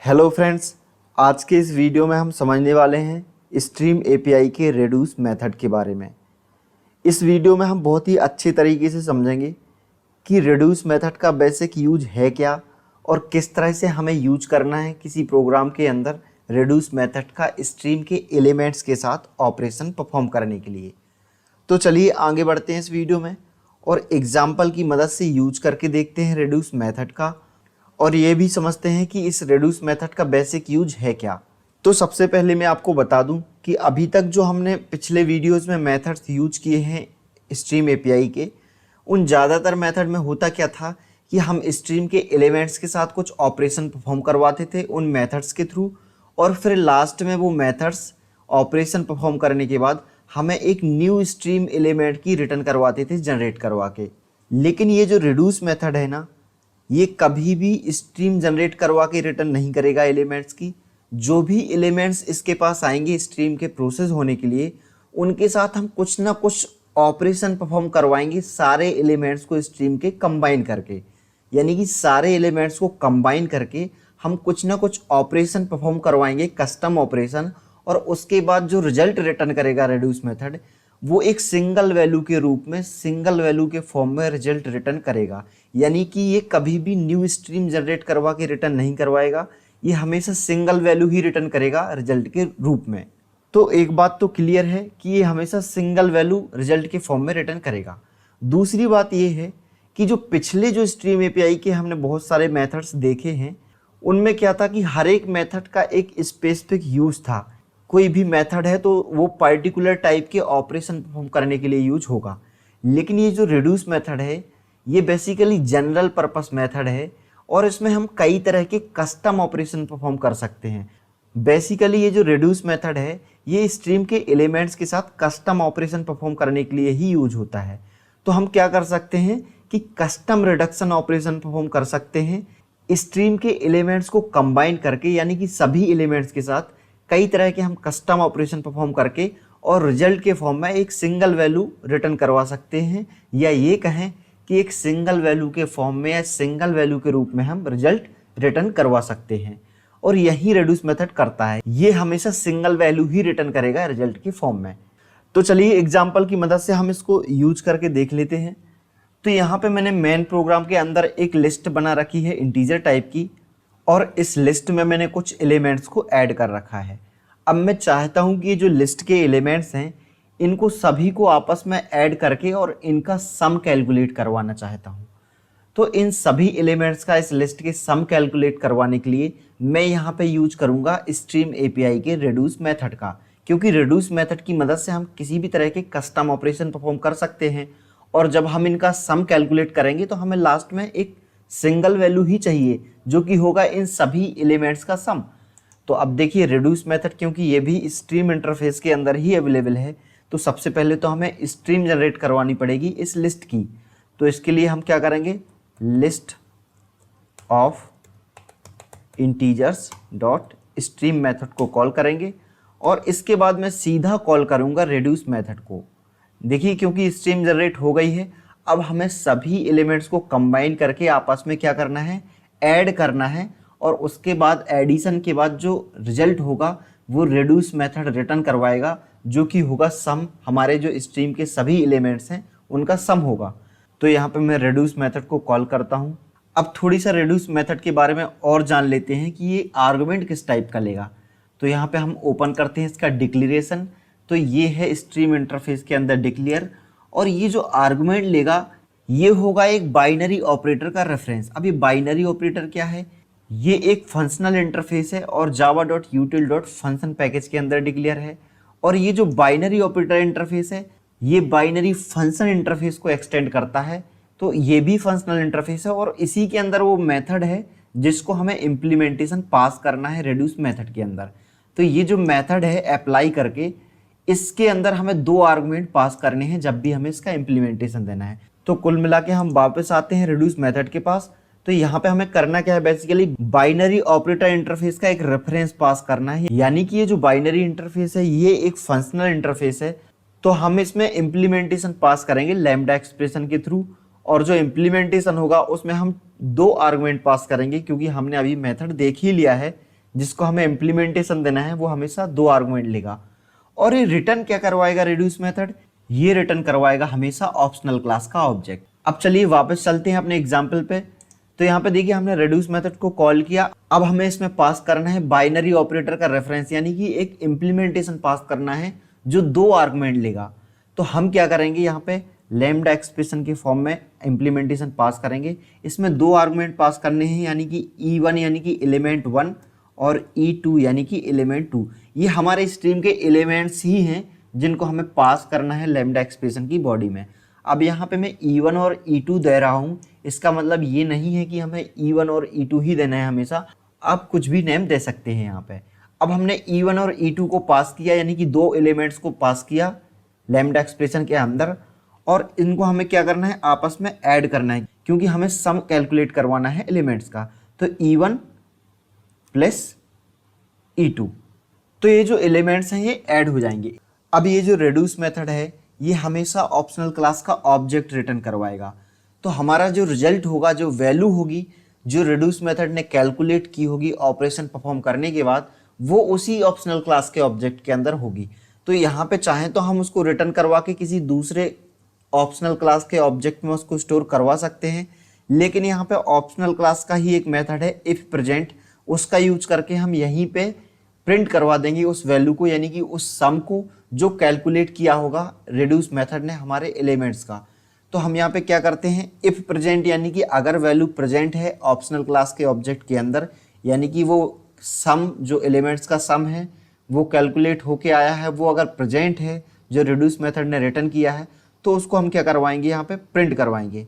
Hello friends, आज के इस वीडियो में हम समझने वाले हैं स्ट्रीम एपीआई के रेड्यूस मेथड के बारे में। इस वीडियो में हम बहुत ही अच्छे तरीके से समझेंगे कि रेड्यूस मेथड का बेसिक यूज है क्या और किस तरह से हमें यूज करना है किसी प्रोग्राम के अंदर रेड्यूस मेथड का स्ट्रीम के एलिमेंट्स के साथ ऑपरेशन परफॉर्म करने के लिए। तो चलिए आगे बढ़ते हैं इस वीडियो में और एग्जाम्पल की मदद से यूज करके देखते हैं रेड्यूस मेथड का और ये भी समझते हैं कि इस रेड्यूस मेथड का बेसिक यूज है क्या। तो सबसे पहले मैं आपको बता दूं कि अभी तक जो हमने पिछले वीडियोस में मेथड्स यूज किए हैं स्ट्रीम एपीआई के, उन ज़्यादातर मेथड में होता क्या था कि हम स्ट्रीम के एलिमेंट्स के साथ कुछ ऑपरेशन परफॉर्म करवाते थे उन मेथड्स के थ्रू, और फिर लास्ट में वो मेथड्स ऑपरेशन परफॉर्म करने के बाद हमें एक न्यू स्ट्रीम एलिमेंट की रिटर्न करवाते थे जनरेट करवा के। लेकिन ये जो रेड्यूस मेथड है ना, ये कभी भी स्ट्रीम जनरेट करवा के रिटर्न नहीं करेगा एलिमेंट्स की। जो भी एलिमेंट्स इसके पास आएंगे स्ट्रीम के प्रोसेस होने के लिए, उनके साथ हम कुछ ना कुछ ऑपरेशन परफॉर्म करवाएंगे सारे एलिमेंट्स को स्ट्रीम के कंबाइन करके। यानी कि सारे एलिमेंट्स को कंबाइन करके हम कुछ ना कुछ ऑपरेशन परफॉर्म करवाएंगे, कस्टम ऑपरेशन, और उसके बाद जो रिजल्ट रिटर्न करेगा रेड्यूस मेथड, वो एक सिंगल वैल्यू के रूप में, सिंगल वैल्यू के फॉर्म में रिजल्ट रिटर्न करेगा। यानी कि ये कभी भी न्यू स्ट्रीम जनरेट करवा के रिटर्न नहीं करवाएगा, ये हमेशा सिंगल वैल्यू ही रिटर्न करेगा रिजल्ट के रूप में। तो एक बात तो क्लियर है कि ये हमेशा सिंगल वैल्यू रिजल्ट के फॉर्म में रिटर्न करेगा। दूसरी बात ये है कि जो पिछले जो स्ट्रीम एपीआई के हमने बहुत सारे मेथड्स देखे हैं, उनमें क्या था कि हर एक मेथड का एक स्पेसिफिक यूज था। कोई भी मेथड है तो वो पर्टिकुलर टाइप के ऑपरेशन परफॉर्म करने के लिए यूज होगा। लेकिन ये जो रेड्यूस मेथड है, ये बेसिकली जनरल पर्पस मेथड है और इसमें हम कई तरह के कस्टम ऑपरेशन परफॉर्म कर सकते हैं। बेसिकली ये जो रेड्यूस मेथड है, ये स्ट्रीम के एलिमेंट्स के साथ कस्टम ऑपरेशन परफॉर्म करने के लिए ही यूज होता है। तो हम क्या कर सकते हैं कि कस्टम रिडक्शन ऑपरेशन परफॉर्म कर सकते हैं स्ट्रीम के एलिमेंट्स को कंबाइन करके, यानी कि सभी एलिमेंट्स के साथ कई तरह के हम कस्टम ऑपरेशन परफॉर्म करके और रिजल्ट के फॉर्म में एक सिंगल वैल्यू रिटर्न करवा सकते हैं, या ये कहें कि एक सिंगल वैल्यू के फॉर्म में या सिंगल वैल्यू के रूप में हम रिजल्ट रिटर्न करवा सकते हैं। और यही रेड्यूस मेथड करता है, ये हमेशा सिंगल वैल्यू ही रिटर्न करेगा रिजल्ट के फॉर्म में। तो चलिए एग्जाम्पल की मदद से हम इसको यूज करके देख लेते हैं। तो यहाँ पे मैंने मेन प्रोग्राम के अंदर एक लिस्ट बना रखी है इंटीजर टाइप की, और इस लिस्ट में मैंने कुछ एलिमेंट्स को ऐड कर रखा है। अब मैं चाहता हूँ कि ये जो लिस्ट के एलिमेंट्स हैं, इनको सभी को आपस में ऐड करके और इनका सम कैलकुलेट करवाना चाहता हूँ। तो इन सभी एलिमेंट्स का इस लिस्ट के सम कैलकुलेट करवाने के लिए मैं यहाँ पे यूज करूँगा स्ट्रीम एपीआई के रेड्यूस मेथड का, क्योंकि रेड्यूस मेथड की मदद से हम किसी भी तरह के कस्टम ऑपरेशन परफॉर्म कर सकते हैं। और जब हम इनका सम कैलकुलेट करेंगे तो हमें लास्ट में एक सिंगल वैल्यू ही चाहिए, जो कि होगा इन सभी एलिमेंट्स का सम। तो अब देखिए रेड्यूस मेथड, क्योंकि ये भी स्ट्रीम इंटरफेस के अंदर ही अवेलेबल है, तो सबसे पहले तो हमें स्ट्रीम जनरेट करवानी पड़ेगी इस लिस्ट की। तो इसके लिए हम क्या करेंगे, list of integers dot stream method को कॉल करेंगे और इसके बाद मैं सीधा कॉल करूंगा रेड्यूस मेथड को। देखिए क्योंकि स्ट्रीम जनरेट हो गई है, अब हमें सभी एलिमेंट्स को कंबाइन करके आपस में क्या करना है, ऐड करना है, और उसके बाद एडिशन के बाद जो रिजल्ट होगा वो रेड्यूस मेथड रिटर्न करवाएगा, जो कि होगा सम। हमारे जो स्ट्रीम के सभी एलिमेंट्स हैं उनका सम होगा। तो यहाँ पे मैं रेड्यूस मेथड को कॉल करता हूँ। अब थोड़ी सा रेड्यूस मेथड के बारे में और जान लेते हैं कि ये आर्गुमेंट किस टाइप का लेगा। तो यहाँ पे हम ओपन करते हैं इसका डिक्लेरेशन। तो ये है स्ट्रीम इंटरफेस के अंदर डिक्लेयर, और ये जो आर्गुमेंट लेगा ये होगा एक बाइनरी ऑपरेटर का रेफरेंस। अब ये बाइनरी ऑपरेटर क्या है, ये एक फंक्शनल इंटरफेस है और java.util.function पैकेज के अंदर डिक्लेयर है। और ये जो बाइनरी ऑपरेटर इंटरफेस है, ये बाइनरी फंक्शन इंटरफेस को एक्सटेंड करता है। तो ये भी फंक्शनल इंटरफेस है और इसी के अंदर वो मेथड है जिसको हमें इम्प्लीमेंटेशन पास करना है रेड्यूस मेथड के अंदर। तो ये जो मेथड है अप्लाई करके, इसके अंदर हमें दो आर्गुमेंट पास करने हैं जब भी हमें इसका इम्प्लीमेंटेशन देना है। तो कुल मिला के हम वापस आते हैं रेड्यूस मेथड के पास। तो यहाँ पे हमें करना क्या है, बेसिकली बाइनरी ऑपरेटर इंटरफेस का एक रेफरेंस पास करना है। यानी कि ये जो बाइनरी इंटरफेस है ये एक फंक्शनल इंटरफेस है, तो हम इसमें इम्प्लीमेंटेशन पास करेंगे लैम्डा एक्सप्रेशन के थ्रू, और जो इम्प्लीमेंटेशन होगा उसमें हम दो आर्गुमेंट पास करेंगे, क्योंकि हमने अभी मेथड देख ही लिया है जिसको हमें इम्प्लीमेंटेशन देना है वो हमेशा 2 आर्गुमेंट लेगा। और ये रिटर्न क्या करवाएगा रिड्यूस मेथड, ये रिटर्न करवाएगा हमेशा ऑप्शनल क्लास का ऑब्जेक्ट। अब चलिए वापस चलते हैं अपने एग्जाम्पल पे। तो यहाँ पे देखिए हमने रिड्यूस मेथड को कॉल किया, अब हमें इसमें पास करना है बाइनरी ऑपरेटर का रेफरेंस, यानी कि एक इम्प्लीमेंटेशन पास करना है जो 2 आर्गुमेंट लेगा। तो हम क्या करेंगे, यहाँ पे लैम्डा एक्सप्रेशन के फॉर्म में इम्प्लीमेंटेशन पास करेंगे। इसमें 2 आर्गुमेंट पास करने हैं, यानी कि E1 यानी कि एलिमेंट 1 और E2 यानी कि एलिमेंट 2। ये हमारे स्ट्रीम के एलिमेंट्स ही हैं जिनको हमें पास करना है लैम्डा एक्सप्रेशन की बॉडी में। अब यहाँ पे मैं E1 और E2 दे रहा हूँ, इसका मतलब ये नहीं है कि हमें E1 और E2 ही देना है हमेशा, आप कुछ भी नेम दे सकते हैं यहाँ पे। अब हमने E1 और E2 को पास किया, यानी कि 2 एलिमेंट्स को पास किया लैम्डा एक्सप्रेशन के अंदर, और इनको हमें क्या करना है, आपस में ऐड करना है, क्योंकि हमें सम कैलकुलेट करवाना है एलिमेंट्स का। तो E1 प्लस E2, तो ये जो एलिमेंट्स हैं ये ऐड हो जाएंगे। अब ये जो रिड्यूस मेथड है ये हमेशा ऑप्शनल क्लास का ऑब्जेक्ट रिटर्न करवाएगा। तो हमारा जो रिजल्ट होगा, जो वैल्यू होगी, जो रिड्यूस मेथड ने कैलकुलेट की होगी ऑपरेशन परफॉर्म करने के बाद, वो उसी ऑप्शनल क्लास के ऑब्जेक्ट के अंदर होगी। तो यहाँ पे चाहें तो हम उसको रिटर्न करवा के किसी दूसरे ऑप्शनल क्लास के ऑब्जेक्ट में उसको स्टोर करवा सकते हैं, लेकिन यहाँ पे ऑप्शनल क्लास का ही एक मेथड है इफ प्रेजेंट, उसका यूज करके हम यहीं पे प्रिंट करवा देंगे उस वैल्यू को, यानी कि उस सम को जो कैलकुलेट किया होगा रिड्यूस मेथड ने हमारे एलिमेंट्स का। तो हम यहाँ पे क्या करते हैं, इफ प्रेजेंट यानी कि अगर वैल्यू प्रेजेंट है ऑप्शनल क्लास के ऑब्जेक्ट के अंदर, यानी कि वो सम जो एलिमेंट्स का सम है वो कैलकुलेट होके आया है, वो अगर प्रेजेंट है जो रिड्यूस मेथड ने रिटर्न किया है, तो उसको हम क्या करवाएंगे, यहाँ पे प्रिंट करवाएंगे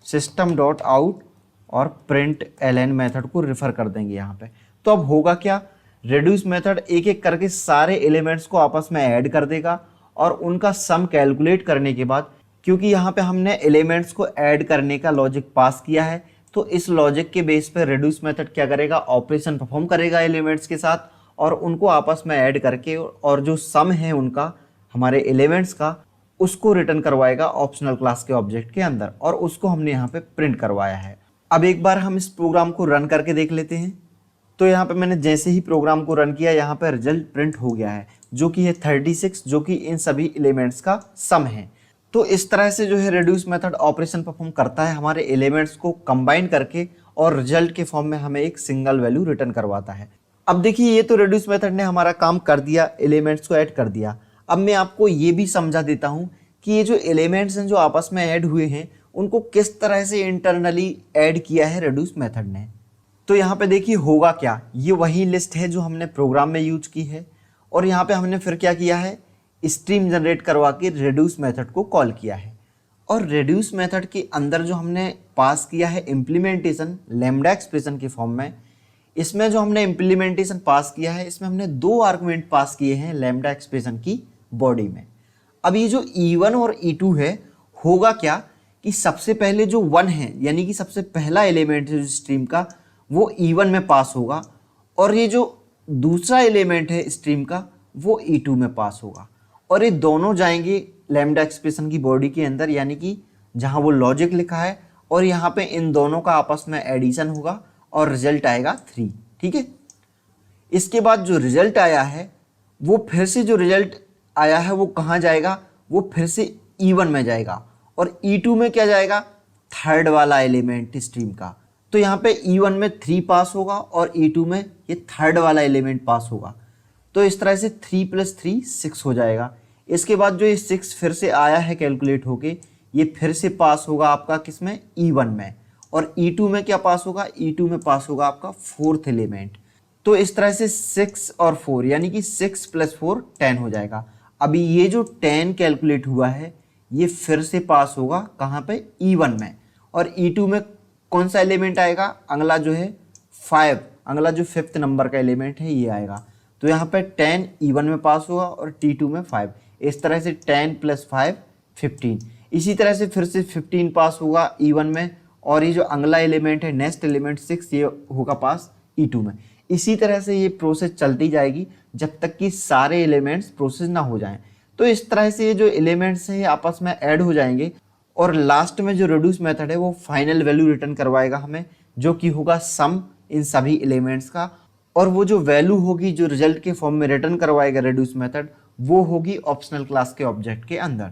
सिस्टम डॉट आउट और प्रिंट ln मेथड को रेफर कर देंगे यहाँ पे। तो अब होगा क्या, रिड्यूस मेथड एक एक करके सारे एलिमेंट्स को आपस में ऐड कर देगा और उनका सम कैलकुलेट करने के बाद, क्योंकि यहाँ पे हमने एलिमेंट्स को ऐड करने का लॉजिक पास किया है, तो इस लॉजिक के बेस पे रिड्यूस मेथड क्या करेगा, ऑपरेशन परफॉर्म करेगा एलिमेंट्स के साथ और उनको आपस में ऐड करके, और जो सम है उनका हमारे एलिमेंट्स का, उसको रिटर्न करवाएगा ऑप्शनल क्लास के ऑब्जेक्ट के अंदर, और उसको हमने यहाँ पे प्रिंट करवाया है। अब एक बार हम इस प्रोग्राम को रन करके देख लेते हैं। तो यहाँ पे मैंने जैसे ही प्रोग्राम को रन किया, यहाँ पे रिजल्ट प्रिंट हो गया है जो कि है 36, जो कि इन सभी एलिमेंट्स का सम है। तो इस तरह से जो है रिड्यूस मेथड ऑपरेशन परफॉर्म करता है, हमारे एलिमेंट्स को कंबाइन करके और रिजल्ट के फॉर्म में हमें एक सिंगल वैल्यू रिटर्न करवाता है। अब देखिए ये तो रिड्यूस मेथड ने हमारा काम कर दिया, एलिमेंट्स को ऐड कर दिया। अब मैं आपको ये भी समझा देता हूँ कि ये जो एलिमेंट्स हैं जो आपस में ऐड हुए हैं, उनको किस तरह से इंटरनली ऐड किया है रिड्यूस मेथड ने। तो यहाँ पे देखिए होगा क्या, ये वही लिस्ट है जो हमने प्रोग्राम में यूज की है, और यहाँ पे हमने फिर क्या किया है, स्ट्रीम जनरेट करवा के रिड्यूस मेथड को कॉल किया है। और रिड्यूस मेथड के अंदर जो हमने पास किया है इम्प्लीमेंटेशन लैम्डा एक्सप्रेशन के फॉर्म में, इसमें जो हमने इम्प्लीमेंटेशन पास किया है, इसमें हमने 2 आर्गुमेंट पास किए हैं लैम्डा एक्सप्रेशन की बॉडी में। अब ये जो E1 और E2 है, होगा क्या कि सबसे पहले जो 1 है, यानी कि सबसे पहला एलिमेंट है स्ट्रीम का, वो E1 में पास होगा, और ये जो दूसरा एलिमेंट है स्ट्रीम का वो E2 में पास होगा, और ये दोनों जाएंगे लैम्डा एक्सप्रेशन की बॉडी के अंदर, यानी कि जहाँ वो लॉजिक लिखा है, और यहाँ पे इन दोनों का आपस में एडिशन होगा और रिजल्ट आएगा 3। ठीक है, इसके बाद जो रिजल्ट आया है वो फिर से जो रिजल्ट आया है वो कहाँ जाएगा, वो फिर से E1 में जाएगा, और E2 में क्या जाएगा, थर्ड वाला एलिमेंट स्ट्रीम का। तो यहाँ पे E1 में 3 पास होगा और E2 में ये थर्ड वाला एलिमेंट पास होगा। तो इस तरह से 3 + 3 6 हो जाएगा। इसके बाद जो ये 6 फिर से आया है कैलकुलेट होके, ये फिर से पास होगा आपका किसमें, E1 में, और E2 में क्या पास होगा, E2 में पास होगा आपका 4th एलिमेंट। तो इस तरह से 6 और 4 यानी कि 6 + 4 10 हो जाएगा। अभी ये जो 10 कैलकुलेट हुआ है ये फिर से पास होगा कहाँ पे, E1 में, और E2 में कौन सा एलिमेंट आएगा, अगला जो है 5, अगला जो 5th नंबर का एलिमेंट है ये आएगा। तो यहाँ पे 10 E1 में पास होगा और T2 में 5, इस तरह से 10 + 5 15। इसी तरह से फिर से 15 पास होगा E1 में, और ये जो अगला एलिमेंट है नेक्स्ट एलिमेंट 6 ये होगा पास E2 में। इसी तरह से ये प्रोसेस चलती जाएगी जब तक कि सारे एलिमेंट्स प्रोसेस ना हो जाएं। तो इस तरह से ये जो एलिमेंट्स हैं ये आपस में ऐड हो जाएंगे, और लास्ट में जो रिड्यूस मेथड है वो फाइनल वैल्यू रिटर्न करवाएगा हमें, जो कि होगा सम इन सभी एलिमेंट्स का, और वो जो वैल्यू होगी जो रिजल्ट के फॉर्म में रिटर्न करवाएगा रेड्यूस मेथड, वो होगी ऑप्शनल क्लास के ऑब्जेक्ट के अंदर।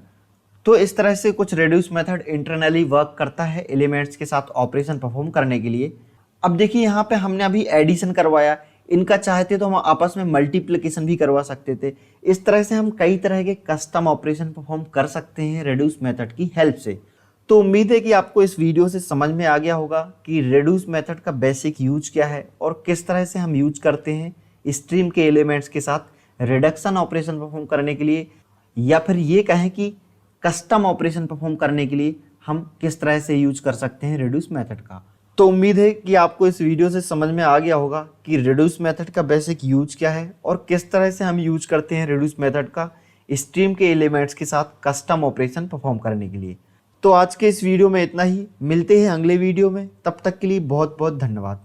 तो इस तरह से कुछ रेड्यूस मेथड इंटरनली वर्क करता है एलिमेंट्स के साथ ऑपरेशन परफॉर्म करने के लिए। अब देखिए यहाँ पे हमने अभी एडिशन करवाया, इनका चाहते तो हम आपस में मल्टीप्लिकेशन भी करवा सकते थे। इस तरह से हम कई तरह के कस्टम ऑपरेशन परफॉर्म कर सकते हैं रेड्यूस मेथड की हेल्प से। तो उम्मीद है कि आपको इस वीडियो से समझ में आ गया होगा कि रेड्यूस मेथड का बेसिक यूज क्या है और किस तरह से हम यूज करते हैं स्ट्रीम के एलिमेंट्स के साथ रिडक्शन ऑपरेशन परफॉर्म करने के लिए, या फिर ये कहें कि कस्टम ऑपरेशन परफॉर्म करने के लिए हम किस तरह से यूज कर सकते हैं रेड्यूस मेथड का। तो उम्मीद है कि आपको इस वीडियो से समझ में आ गया होगा कि रेड्यूस मेथड का बेसिक यूज क्या है और किस तरह से हम यूज करते हैं रेड्यूस मेथड का स्ट्रीम के एलिमेंट्स के साथ कस्टम ऑपरेशन परफॉर्म करने के लिए। तो आज के इस वीडियो में इतना ही, मिलते हैं अगले वीडियो में, तब तक के लिए बहुत बहुत धन्यवाद।